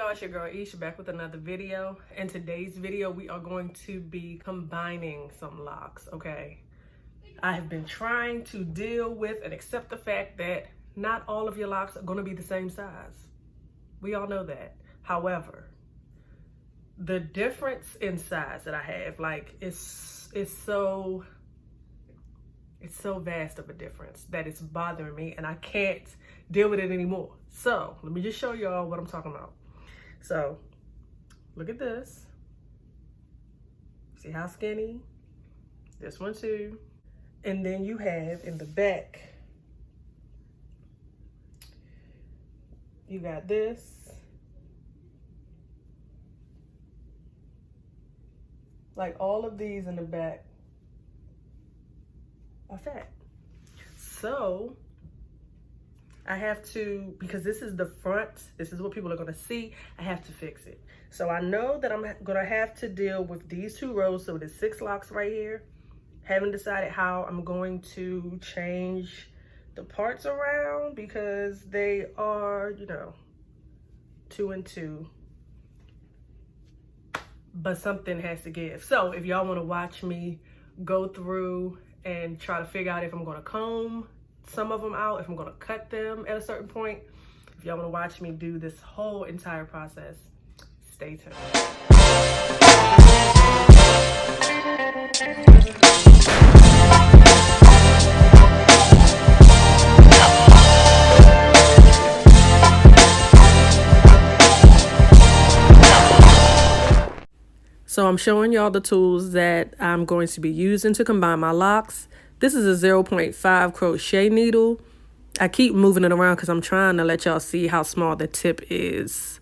y'all, it's your girl Eshia back with another video. In today's video, we are going to be combining some locks, okay? I have been trying to deal with and accept the fact that not all of your locks are going to be the same size. We all know that. However, the difference in size that I have, like, it's so vast of a difference that it's bothering me and I can't deal with it anymore. So let me just show y'all what I'm talking about. So look at this. See how skinny? This one too. And then you have in the back, you got this. Like all of these in the back are fat. So I have to, because this is the front, this is what people are gonna see, I have to fix it. So I know that I'm gonna have to deal with these two rows, so there's 6 locks right here. Haven't decided how I'm going to change the parts around because they are, you know, 2 and 2. But something has to give. So if y'all wanna watch me go through and try to figure out if I'm gonna comb some of them out, if I'm gonna cut them at a certain point, if y'all wanna watch me do this whole entire process, stay tuned. So I'm showing y'all the tools that I'm going to be using to combine my locks. This is a 0.5 crochet needle. I keep moving it around because I'm trying to let y'all see how small the tip is.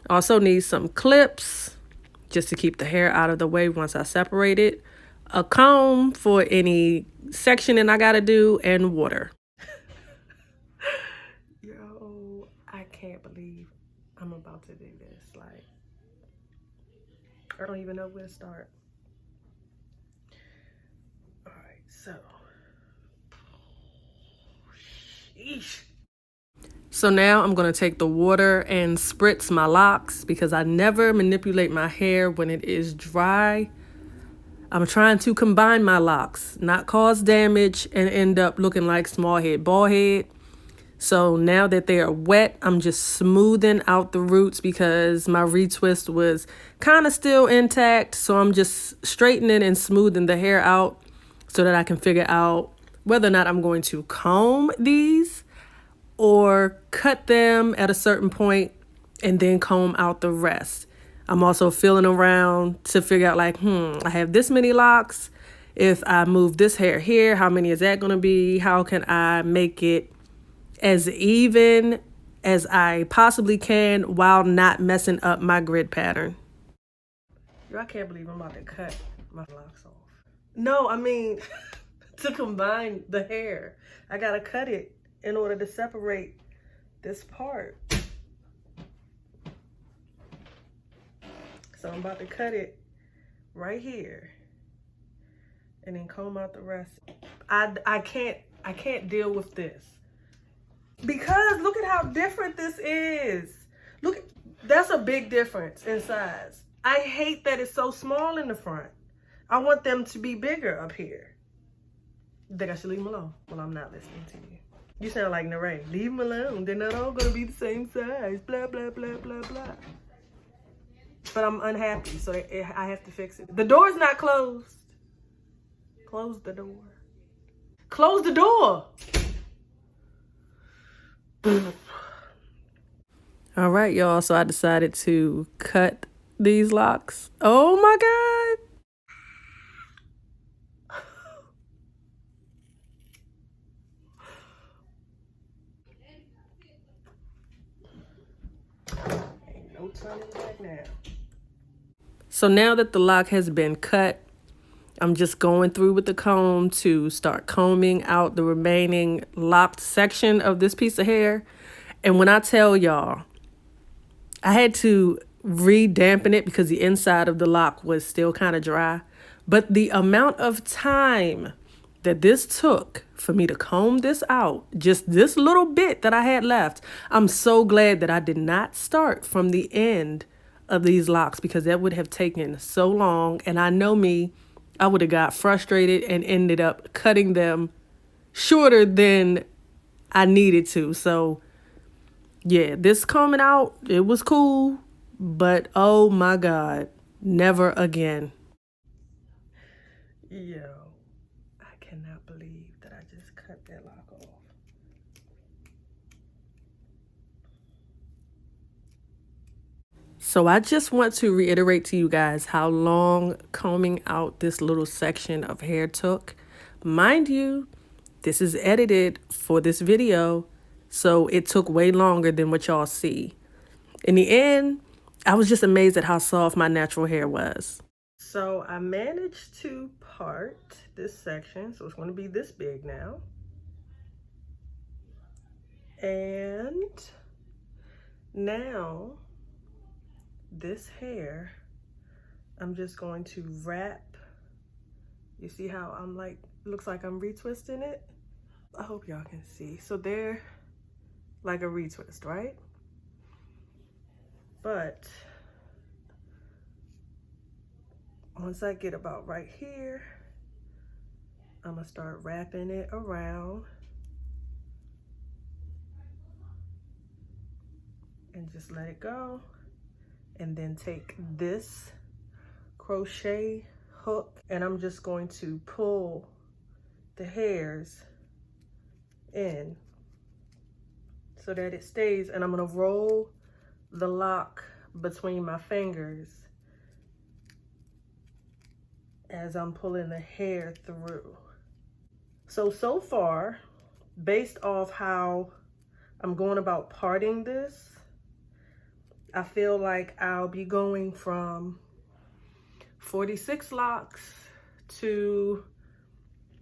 Also need some clips just to keep the hair out of the way once I separate it. A comb for any sectioning I gotta do, and water. Yo, I can't believe I'm about to do this. Like, I don't even know where to start. All right, so. Sheesh. So now I'm going to take the water and spritz my locks because I never manipulate my hair when it is dry. I'm trying to combine my locks, not cause damage and end up looking like small head, bald head. So now that they are wet, I'm just smoothing out the roots because my retwist was kind of still intact. So I'm just straightening and smoothing the hair out so that I can figure out whether or not I'm going to comb these or cut them at a certain point and then comb out the rest. I'm also feeling around to figure out like, I have this many locks. If I move this hair here, how many is that going to be? How can I make it as even as I possibly can while not messing up my grid pattern? I can't believe I'm about to cut my locks off. No, I mean, to combine the hair, I gotta cut it in order to separate this part. So I'm about to cut it right here and then comb out the rest. I can't deal with this because look at how different this is. Look, that's a big difference in size. I hate that it's so small in the front. I want them to be bigger up here. You think I should leave them alone? Well, I'm not listening to you. You sound like Naray. Leave them alone. They're not all gonna be the same size. Blah, blah, blah, blah, blah. But I'm unhappy, so I have to fix it. The door's not closed. Close the door. Close the door. All right, y'all. So I decided to cut these locks. Oh my God. Ain't no turning back now. So now that the lock has been cut, I'm just going through with the comb to start combing out the remaining locked section of this piece of hair. And when I tell y'all, I had to re-dampen it because the inside of the lock was still kind of dry. But the amount of time that this took for me to comb this out, just this little bit that I had left. I'm so glad that I did not start from the end of these locks, because that would have taken so long. And I know me, I would have got frustrated and ended up cutting them shorter than I needed to. So yeah, this combing out, it was cool, but oh my God, never again. Yo, I cannot believe that I just cut that lock off. So I just want to reiterate to you guys how long combing out this little section of hair took. Mind you, this is edited for this video, so it took way longer than what y'all see. In the end, I was just amazed at how soft my natural hair was. So I managed to part this section, so it's going to be this big now. And now this hair, I'm just going to wrap. You see how I'm like, looks like I'm retwisting it? I hope y'all can see. So they're like a retwist, right? But once I get about right here, I'm gonna start wrapping it around and just let it go. And then take this crochet hook and I'm just going to pull the hairs in so that it stays, and I'm gonna roll the lock between my fingers as I'm pulling the hair through. So far, based off how I'm going about parting this, I feel like I'll be going from 46 locks to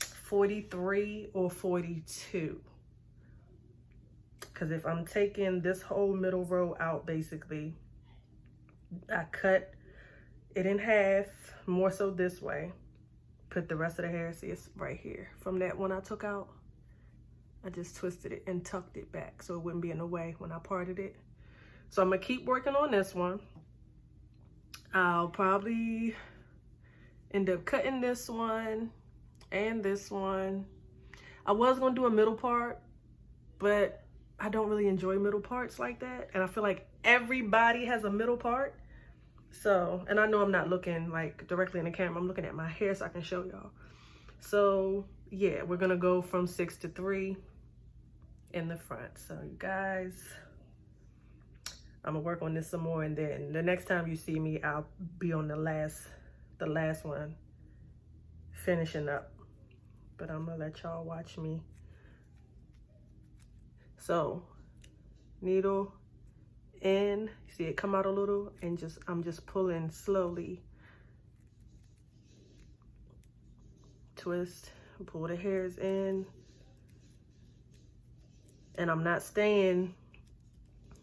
43 or 42. Because if I'm taking this whole middle row out, basically, I cut it in half, more so this way. Put the rest of the hair, see it's right here. From that one I took out, I just twisted it and tucked it back so it wouldn't be in the way when I parted it. So I'm gonna keep working on this one. I'll probably end up cutting this one and this one. I was gonna do a middle part, but I don't really enjoy middle parts like that. And I feel like everybody has a middle part. So, and I know I'm not looking like directly in the camera, I'm looking at my hair so I can show y'all. So yeah, we're gonna go from 6 to 3 in the front. So you guys, I'm gonna work on this some more, and then the next time you see me, I'll be on the last one, finishing up. But I'm gonna let y'all watch me. So, needle in, see it come out a little, and I'm just pulling slowly. Twist, pull the hairs in, and I'm not staying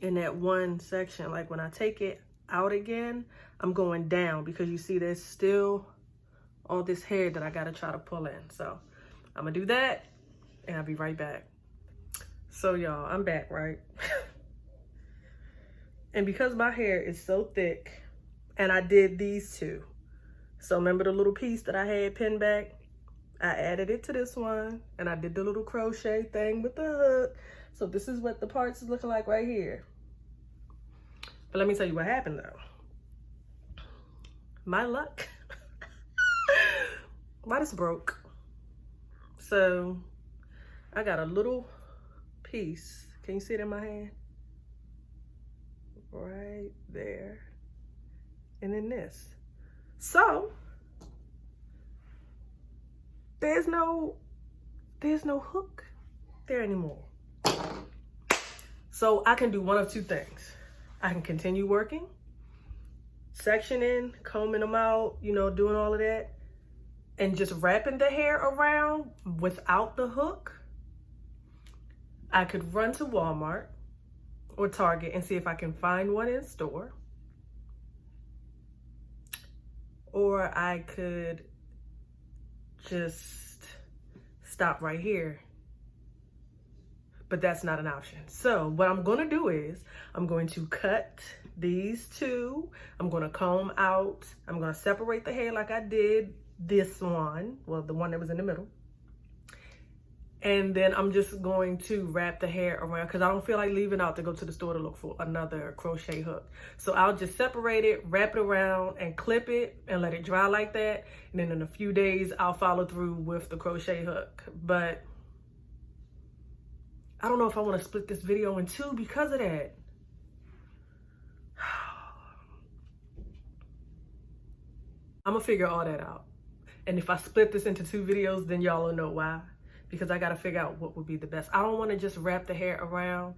in that one section. Like when I take it out again, I'm going down because you see there's still all this hair that I gotta try to pull in. So I'm gonna do that and I'll be right back. So y'all, I'm back, right? And because my hair is so thick, and I did these two. So remember the little piece that I had pinned back? I added it to this one, and I did the little crochet thing with the hook. So this is what the parts is looking like right here. But let me tell you what happened though. My luck. Mine is broke. So I got a little piece. Can you see it in my hand? Right there. And then this. So there's no hook there anymore. So I can do one of two things. I can continue working, sectioning, combing them out, you know, doing all of that, and just wrapping the hair around without the hook. I could run to Walmart or Target and see if I can find one in store. Or I could just stop right here. But that's not an option. So what I'm gonna do is I'm going to cut these two. I'm gonna comb out. I'm gonna separate the hair like I did this one. Well, the one that was in the middle. And then I'm just going to wrap the hair around because I don't feel like leaving out to go to the store to look for another crochet hook. So I'll just separate it, wrap it around, and clip it and let it dry like that. And then in a few days, I'll follow through with the crochet hook. But I don't know if I want to split this video in two because of that. I'm gonna figure all that out. And if I split this into two videos, then y'all will know why. Because I gotta figure out what would be the best. I don't wanna just wrap the hair around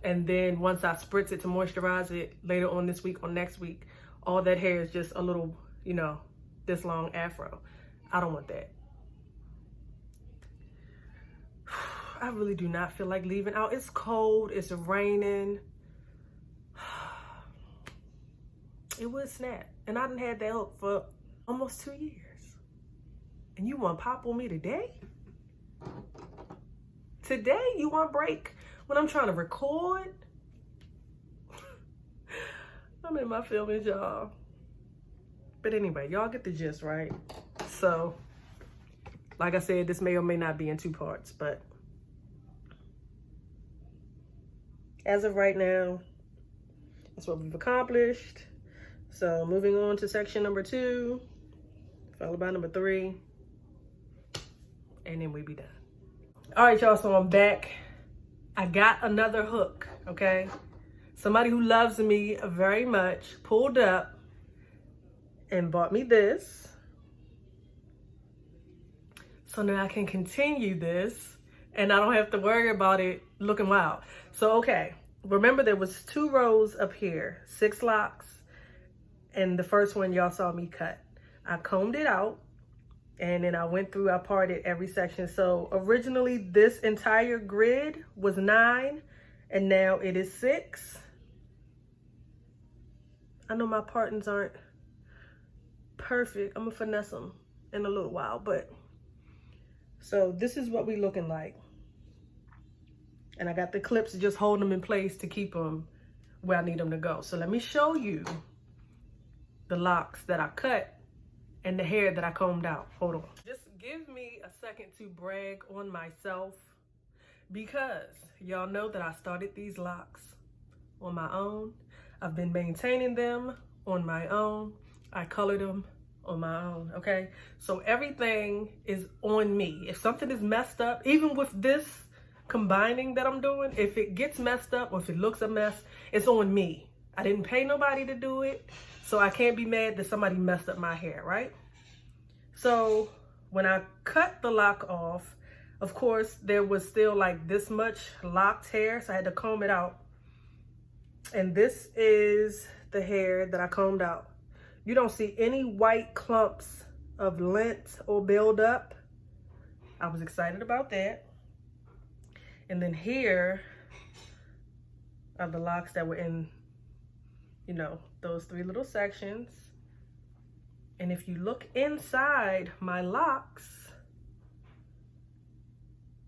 and then once I spritz it to moisturize it later on this week or next week, all that hair is just a little, you know, this long afro. I don't want that. I really do not feel like leaving out. It's cold, it's raining. It would snap. And I done had that hook for almost 2 years. And you wanna pop on me today? Today you want break when I'm trying to record? I'm in my feelings, y'all. But anyway, y'all get the gist, right? So, like I said, this may or may not be in two parts, but as of right now, that's what we've accomplished. So moving on to section number 2, followed by number 3, and then we be done. All right, y'all, so I'm back. I got another hook, okay? Somebody who loves me very much pulled up and bought me this. So now I can continue this and I don't have to worry about it looking wild. So, okay, remember there was 2 rows up here, 6 locks, and the first one y'all saw me cut. I combed it out. And then I went through, I parted every section. So originally this entire grid was 9 and now it is 6. I know my partings aren't perfect. I'm gonna finesse them in a little while, but so this is what we looking like. And I got the clips just holding them in place to keep them where I need them to go. So let me show you the locks that I cut and the hair that I combed out. Hold on. Just give me a second to brag on myself because y'all know that I started these locks on my own. I've been maintaining them on my own. I colored them on my own, okay? So everything is on me. If something is messed up, even with this combining that I'm doing, if it gets messed up or if it looks a mess, it's on me. I didn't pay nobody to do it. So I can't be mad that somebody messed up my hair, right? So when I cut the lock off, of course, there was still like this much locked hair. So I had to comb it out. And this is the hair that I combed out. You don't see any white clumps of lint or buildup. I was excited about that. And then here are the locks that were in, you know, those 3 little sections. And if you look inside my locks,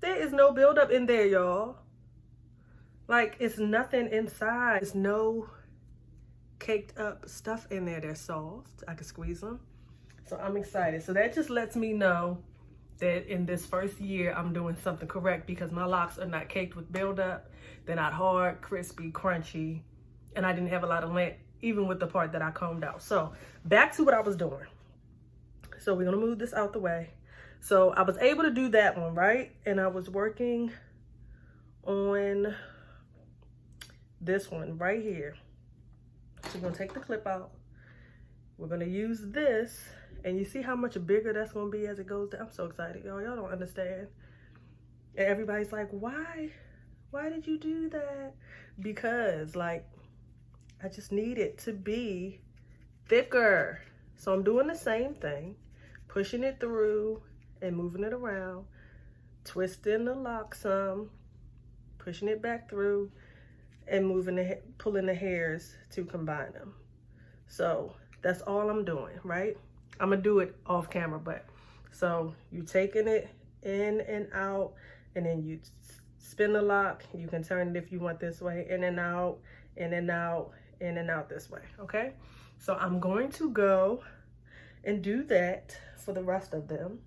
there is no buildup in there, y'all. Like, it's nothing inside. There's no caked up stuff in there. They're soft. I can squeeze them. So I'm excited. So that just lets me know that in this first year, I'm doing something correct because my locks are not caked with buildup. They're not hard, crispy, crunchy. And I didn't have a lot of lint, even with the part that I combed out. So back to what I was doing. So we're gonna move this out the way. So I was able to do that one, right? And I was working on this one right here. So we're gonna take the clip out. We're gonna use this, and you see how much bigger that's gonna be as it goes down. I'm so excited, y'all. Y'all don't understand. And everybody's like, why did you do that? Because like, I just need it to be thicker. So I'm doing the same thing, pushing it through and moving it around, twisting the lock some, pushing it back through, and pulling the hairs to combine them. So that's all I'm doing, right? I'm gonna do it off camera, but so you taking it in and out, and then you spin the lock. You can turn it if you want this way, in and out, in and out, in and out this way, okay? So I'm going to go and do that for the rest of them.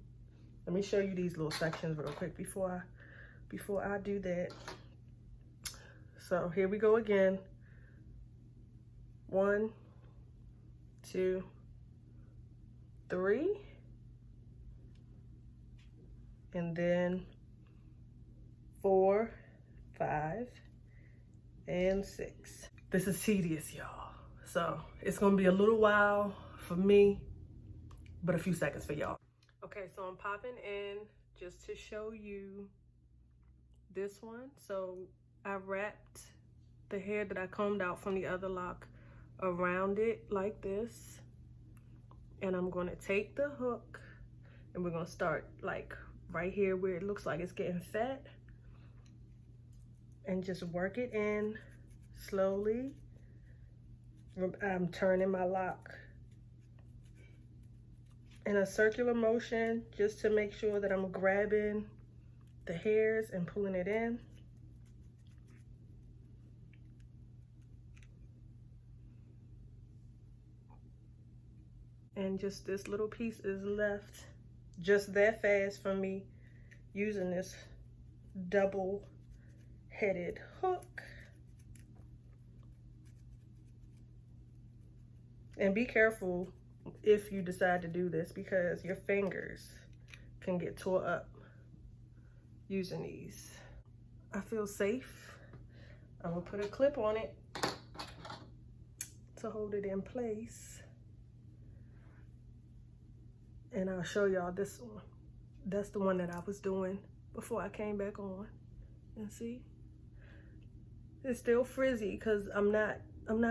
Let me show you these little sections real quick before I do that. So here we go again. 1, 2, 3, and then 4, 5, and 6. This is tedious, y'all. So it's gonna be a little while for me, but a few seconds for y'all. Okay, so I'm popping in just to show you this one. So I wrapped the hair that I combed out from the other lock around it like this. And I'm gonna take the hook and we're gonna start like right here where it looks like it's getting fat, and just work it in slowly. I'm turning my lock in a circular motion just to make sure that I'm grabbing the hairs and pulling it in. And just this little piece is left just that fast from me using this double-headed hook. And be careful if you decide to do this, because your fingers can get tore up using these. I feel safe. I'm gonna put a clip on it to hold it in place. And I'll show y'all this one. That's the one that I was doing before I came back on. And see? It's still frizzy because I'm not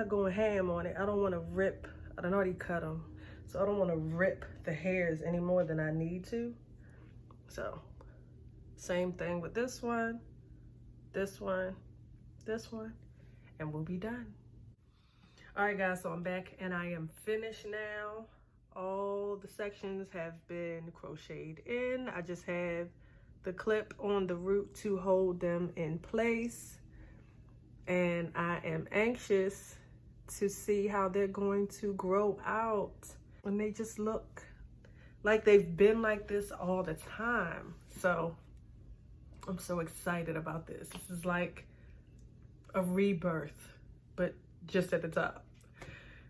going ham on it. I don't want to rip. I done already cut them. So I don't want to rip the hairs any more than I need to. So same thing with this one, this one, this one, and we'll be done. All right, guys, so I'm back and I am finished now. All the sections have been crocheted in. I just have the clip on the root to hold them in place. And I am anxious to see how they're going to grow out. And they just look like they've been like this all the time. So I'm so excited about this. This is like a rebirth, but just at the top.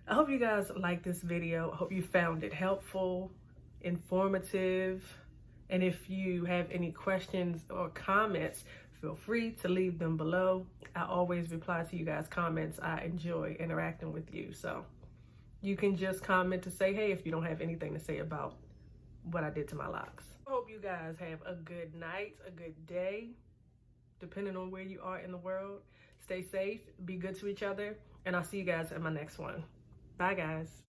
I hope you guys like this video. I hope you found it helpful, informative. And if you have any questions or comments, feel free to leave them below. I always reply to you guys' comments. I enjoy interacting with you. So you can just comment to say, hey, if you don't have anything to say about what I did to my locks. I hope you guys have a good night, a good day, depending on where you are in the world. Stay safe, be good to each other, and I'll see you guys in my next one. Bye, guys.